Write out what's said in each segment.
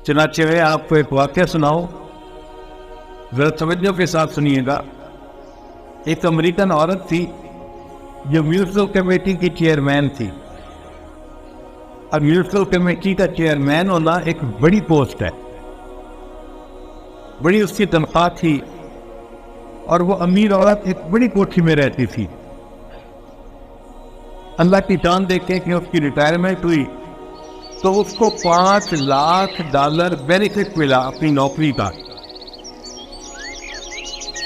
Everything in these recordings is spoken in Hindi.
चनाचे में आपको एक वाक़या सुनाओ, ज़रा तवज्जो के साथ सुनिएगा। एक अमेरिकन औरत थी जो म्यूनिसिपल कमेटी की चेयरमैन थी। और म्यूनिसिपल कमेटी का चेयरमैन होना एक बड़ी पोस्ट है, बड़ी उसकी तनख्वाह थी। और वो अमीर औरत एक बड़ी कोठी में रहती थी। अल्लाह की जान देखे कि उसकी रिटायरमेंट हुई तो उसको $5 लाख बेनिफिट मिला अपनी नौकरी का।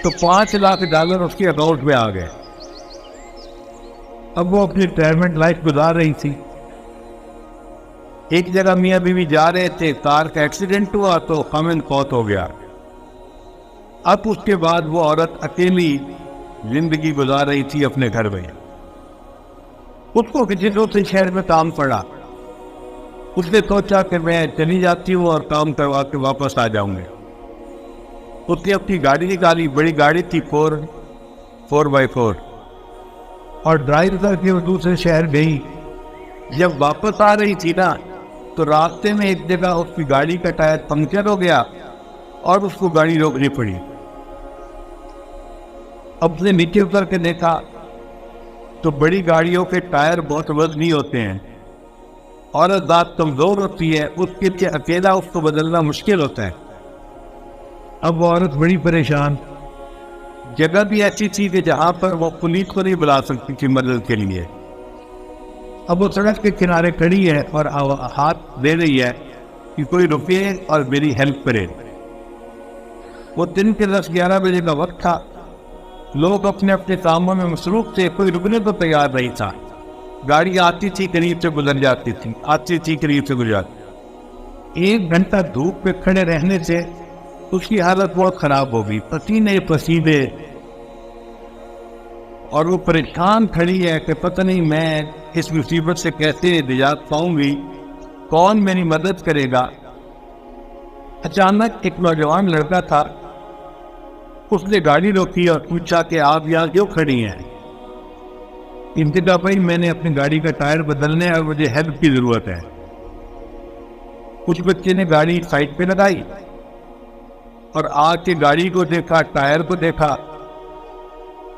तो $5 लाख उसके अकाउंट में आ गए। अब वो अपनी रिटायरमेंट लाइफ गुजार रही थी। एक जगह मियाँ बीवी जा रहे थे, कार का एक्सीडेंट हुआ तो खामिन फौत हो गया। अब उसके बाद वो औरत अकेली जिंदगी गुजार रही थी अपने घर में। उसको किसी दूसरे शहर में काम पड़ा। उसने सोचा कि मैं चली जाती हूँ और काम करवा के वापस आ जाऊंगी। उसने अपनी गाड़ी निकाली, बड़ी गाड़ी थी 4x4, और ड्राइव करके वो दूसरे शहर गई। जब वापस आ रही थी ना, तो रास्ते में एक जगह उसकी गाड़ी का टायर पंक्चर हो गया और उसको गाड़ी रोकनी पड़ी। अब उसने नीचे उतर के देखा तो बड़ी गाड़ियों के टायर बहुत वजनी होते हैं और दांत कमजोर होती है, उसके लिए अकेला उसको बदलना मुश्किल होता है। अब वो औरत बड़ी परेशान। जगह भी ऐसी थी कि जहां पर वो पुलिस को नहीं बुला सकती थी मदद के लिए। अब वो सड़क के किनारे खड़ी है और हाथ दे रही है कि कोई रुके और मेरी हेल्प करे। वो दिन के 10-11 बजे का वक्त था। लोग अपने अपने कामों में मसरूफ थे, कोई रुकने को तैयार नहीं था। गाड़ी आती थी, करीब से गुजर जाती थी, आती थी, करीब से गुजर जाती। 1 घंटा धूप पे खड़े रहने से उसकी हालत बहुत खराब हो गई, पसीने पसीने। और वो परेशान खड़ी है कि पता नहीं मैं इस मुसीबत से कैसे निजात पाऊंगी, कौन मेरी मदद करेगा। अचानक एक नौजवान लड़का था, उसने गाड़ी रोकी और पूछा कि आप यहाँ क्यों खड़ी हैं। इनसे कहा भाई मैंने अपनी गाड़ी का टायर बदलने है और मुझे हेल्प की जरूरत है। कुछ बच्चे ने गाड़ी साइड पे लगाई और आके गाड़ी को देखा, टायर को देखा।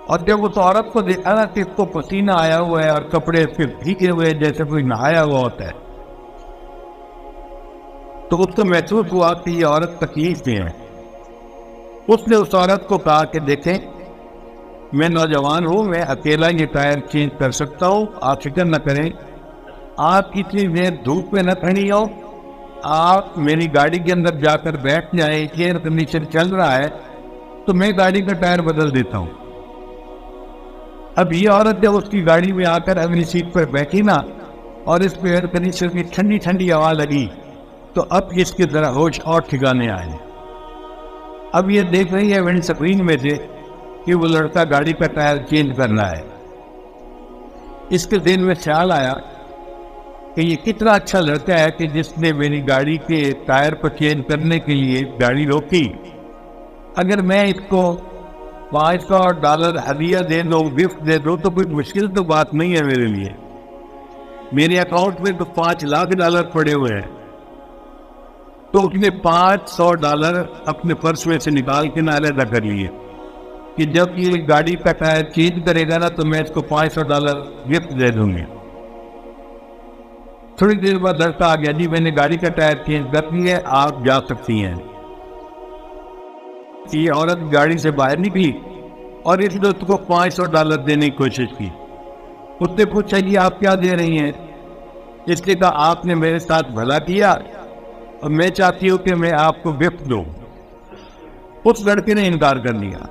और जब उस औरत को देखा ना कि इसको पसीना आया हुआ है और कपड़े फिर भीगे हुए हैं जैसे कोई नहाया हुआ होता है, तो उसको महसूस हुआ कि ये औरत तकलीफ में है। उसने उस औरत को कहा कि देखें, मैं नौजवान हूँ, मैं अकेला ये टायर चेंज कर सकता हूँ, आप फिक्र न करें। आप इतनी देर धूप में न खड़ी हो, आप मेरी गाड़ी के अंदर जाकर बैठ जाए, एयर कंडीशन चल रहा है तो मैं गाड़ी का टायर बदल देता हूँ। अब ये औरत जब उसकी गाड़ी में आकर अगली सीट पर बैठी ना और इस एयर कंडीशन की ठंडी ठंडी हवा लगी, तो अब इसके जरा होश और ठिकाने आए। अब ये देख रही है विंड स्क्रीन में से कि वो लड़का गाड़ी का टायर चेंज करना है। इसके दिन में ख्याल आया कि ये कितना अच्छा लड़का है कि जिसने मेरी गाड़ी के टायर को चेंज करने के लिए गाड़ी रोकी। अगर मैं इसको $500 हदिया दे दूँ, गिफ्ट दे दूँ, तो कोई मुश्किल तो बात नहीं है मेरे लिए। मेरे अकाउंट में तो $5 लाख पड़े हुए हैं। तो उसने $500 अपने पर्स में से निकाल के ना अलग कर लिए कि जब ये गाड़ी का टायर चेंज करेगा ना तो मैं इसको $500 गिफ्ट दे दूंगी। थोड़ी देर बाद लड़का आ गया, जी मैंने गाड़ी का टायर चेंज कर दिया है, आप जा सकती हैं। ये औरत गाड़ी से बाहर निकली और इसने उसको $500 देने की कोशिश की। उसने पूछा जी आप क्या दे रही हैं। इसने कहा आपने मेरे साथ भला किया और मैं चाहती हूँ कि मैं आपको गिफ्ट दूँ। उस लड़के ने इनकार कर दिया।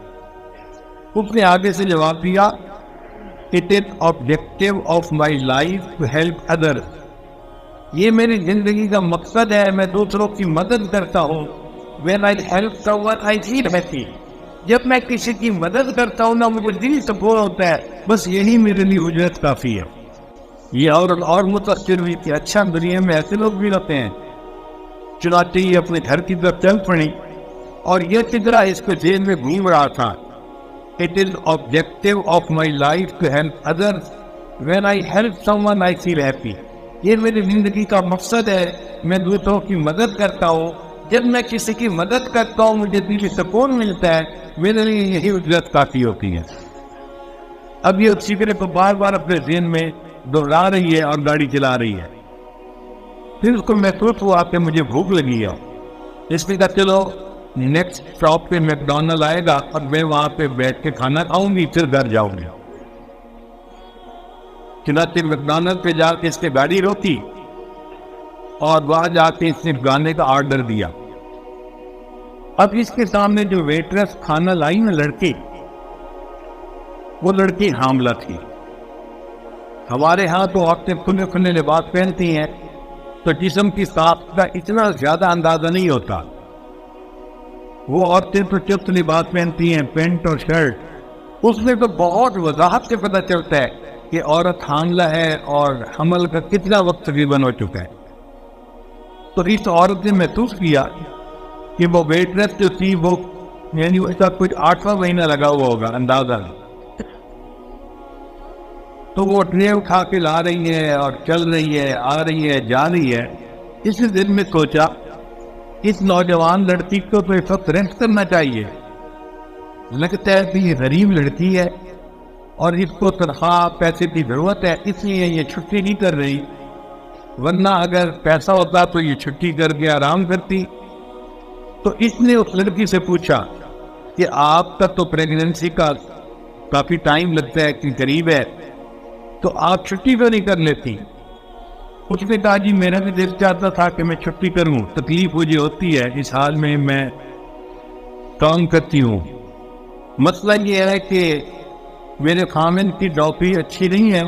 उसने आगे से जवाब दिया, it is objective of my life to help others. ये मेरी जिंदगी का मकसद है, मैं दूसरों की मदद करता हूँ। When I help someone, I feel happy. जब मैं किसी की मदद करता हूँ ना, मुझे दिल सुकून होता है। बस यही मेरे लिए उजरत काफी है। ये और मुतासिर हुई कि अच्छा दुनिया में ऐसे लोग भी रहते हैं। चुनाचे ही अपने घर की तरफ चल पड़ी और यह चित्रा इसके जेल में घूम रहा था। It is objective of my life to help others. When I help someone I feel happy. ये मेरी जिंदगी का मकसद है, मैं दूसरों की मदद करता हूँ। जब मैं किसी की मदद करता हूँ मुझे दिली सुकून मिलता है, मेरे लिए यही उजरत काफी होती है। अब ये उस फिक्र को बार बार अपने ज़हन में दोहरा रही है और गाड़ी चला रही है। फिर उसको महसूस हुआ कि मुझे भूख लगी है। इसलिए कहा चलो नेक्स्ट स्टॉप पे मैकडॉनल्ड आएगा और मैं वहां पे बैठ के खाना खाऊंगी, फिर घर जाऊंगी। चुनाचे मैकडॉनल्ड पे जाके इसने गाड़ी रोकी और वहां जाके इसने गाने का ऑर्डर दिया। अब इसके सामने जो वेटरेस खाना लाई ना लड़की, वो लड़की हामला थी। हमारे यहाँ तो औरतें खुले खुले लिबास पहनती हैं तो जिस्म की साफ का इतना ज्यादा अंदाजा नहीं होता। वो औरतें तो चुस्त लिबास पहनती हैं, पेंट और शर्ट। उसमें तो बहुत वजाहत से पता चलता है कि औरत हामला है और हमल का कितना वक्त तकरीबन हो चुका है। तो इस औरत ने महसूस किया कि वो वेटरेस जो थी वो यानी उसका कुछ 8वां महीना लगा हुआ होगा अंदाजा नहीं। तो वो ट्रे उठा के ला रही है और चल रही है, आ रही है, जा रही है। इस दिन में सोचा इस नौजवान लड़की को तो इस वक्त रेस्ट करना चाहिए। लगता है कि ये गरीब लड़की है और इसको तनख्वाह पैसे की जरूरत है, इसलिए ये छुट्टी नहीं कर रही। वरना अगर पैसा होता तो ये छुट्टी करके आराम करती। तो इसने उस लड़की से पूछा कि आपका तो प्रेगनेंसी का काफी टाइम लगता है कि करीब है, तो आप छुट्टी क्यों नहीं कर लेती? उसने कहा जी मेरा भी दिल चाहता था कि मैं छुट्टी करूं, तकलीफ मुझे होती है, इस हाल में मैं काम करती हूं। मसला ये है कि मेरे खामिन की डॉक्टरी अच्छी नहीं है।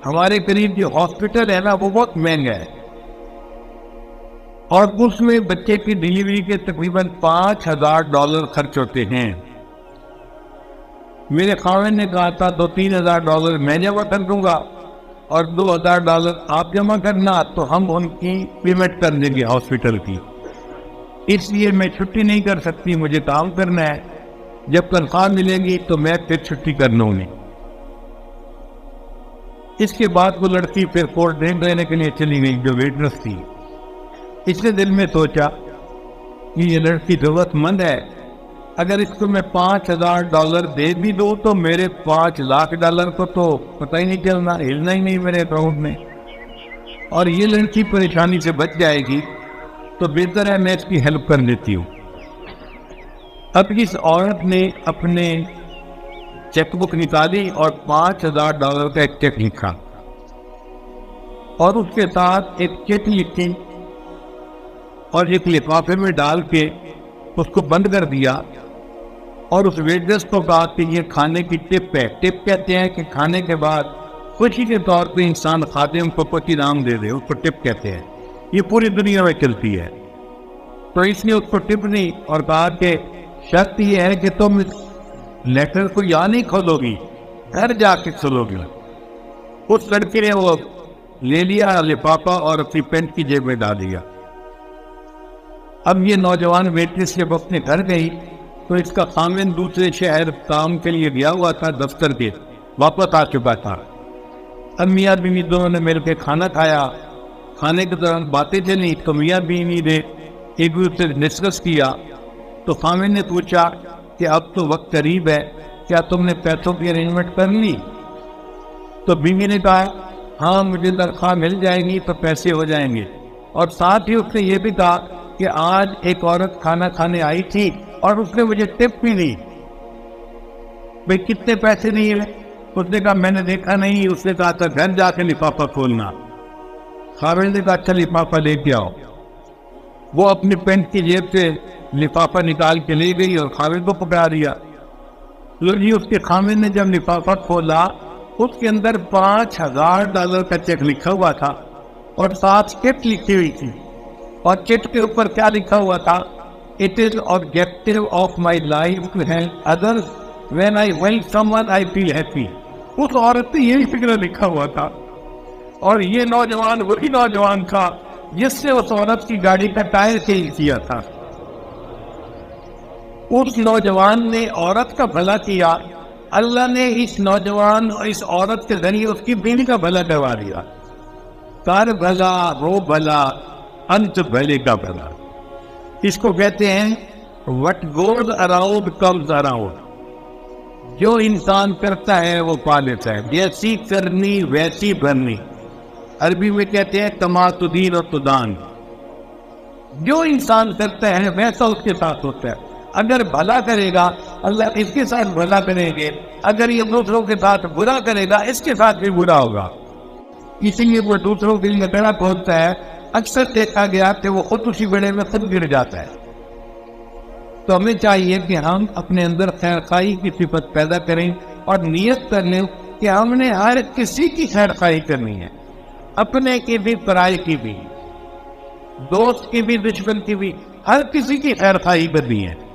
हमारे करीब जो हॉस्पिटल है ना वो बहुत महंगा है और उसमें बच्चे की डिलीवरी के तकरीबन $5,000 खर्च होते हैं। मेरे खामिन ने कहा था $2-3 मैं जमा कर दूंगा और $2,000 आप जमा करना, तो हम उनकी पेमेंट कर देंगे हॉस्पिटल की। इसलिए मैं छुट्टी नहीं कर सकती, मुझे काम करना है। जब तनख्वाह मिलेगी तो मैं फिर छुट्टी कर लूंगी। इसके बाद वो लड़की फिर कोल्ड ड्रिंक लेने के लिए चली गई जो वेटरेस थी। इसने दिल में सोचा कि ये लड़की जरूरतमंद है, अगर इसको मैं $5,000 दे भी दूं तो मेरे $5,00,000 को तो पता ही नहीं चलना, हिलना ही नहीं मेरे अकाउंट में, और ये लड़की परेशानी से बच जाएगी। तो बेहतर है मैं इसकी हेल्प कर लेती हूँ। अब इस औरत ने अपने चेकबुक निकाली और $5,000 का एक चेक लिखा और उसके साथ एक चिट लिखी और एक लिफाफे में डाल के उसको बंद कर दिया और उस वेटरेस को कहा कि ये खाने की टिप है। टिप कहते हैं कि खाने के बाद खुशी के तौर पे इंसान खादिम को कुछ इनाम दे दे, उसको टिप कहते हैं। ये पूरी दुनिया में चलती है। तो इसने उसको टिप दी और कहा कि शर्त यह है कि तुम इस लेटर को यहाँ नहीं खोलोगी, घर जाके खोलोगी। उस लड़की ने वो ले लिया लिफाफा और अपनी पेंट की जेब में डाल दिया। अब ये नौजवान वेटरेस जब अपने घर गई तो इसका खामिन दूसरे शहर काम के लिए गया हुआ था, दफ्तर के वापस आ चुका था। अब मियाँ बीवी दोनों ने मिलकर खाना खाया। खाने के दौरान बातें चली तो मियाँ बीवी ने एक दूसरे से डिस्कस किया। तो खामिन ने पूछा कि अब तो वक्त करीब है, क्या तुमने पैसों की अरेंजमेंट कर ली? तो बीवी ने कहा हाँ मुझे तनख्वाह मिल जाएगी तो पैसे हो जाएंगे। और साथ ही उसने ये भी कहा कि आज एक औरत खाना खाने आई थी और उसने मुझे टिप भी दी। भाई कितने पैसे नहीं है? उसने कहा मैंने देखा नहीं। उसने कहा था घर जाके लिफाफा खोलना। खामिन ने कहा अच्छा लिफाफा लेके आओ। वो अपनी पेंट की जेब से लिफाफा निकाल के ले गई और खामिन को पकड़ा दिया। जी उसके खामिन ने जब लिफाफा खोला उसके अंदर $5,000 का चेक लिखा हुआ था और साथ चिट लिखी हुई थी। और चिट के ऊपर क्या लिखा हुआ था? It is objective of my life to help others, when I help someone I feel happy. उस औरत ने यही फिक्र लिखा हुआ था और ये नौजवान वही नौजवान था जिससे उस औरत की गाड़ी का टायर चेंज किया था। उस नौजवान ने औरत का भला किया, अल्लाह ने इस नौजवान और इस औरत के जरिए उसकी बीवी का भला करवा दिया। कर भला हो भला, अंत भले का भला। इसको कहते हैं what goes around comes around. जो इंसान करता है वो पा लेता है। जैसी करनी वैसी भरनी, अरबी में कहते हैं तमातुदीन और तुदान। जो इंसान करता है वैसा उसके साथ होता है। अगर भला करेगा अल्लाह इसके साथ भला करेंगे, अगर ये दूसरों के साथ बुरा करेगा इसके साथ भी बुरा होगा। इसीलिए वो दूसरों के लिए बेड़ा पहुंचता है। अक्सर देखा गया कि वो खुद उसी बेड़े में खुद गिर जाता है। तो हमें चाहिए कि हम अपने अंदर खैरखाई की सिफत पैदा करें और नियत कर लें कि हमने हर किसी की खैरखाई करनी है, अपने की भी पराये की भी, दोस्त की भी दुश्मन की भी, हर किसी की खैरखाई करनी है।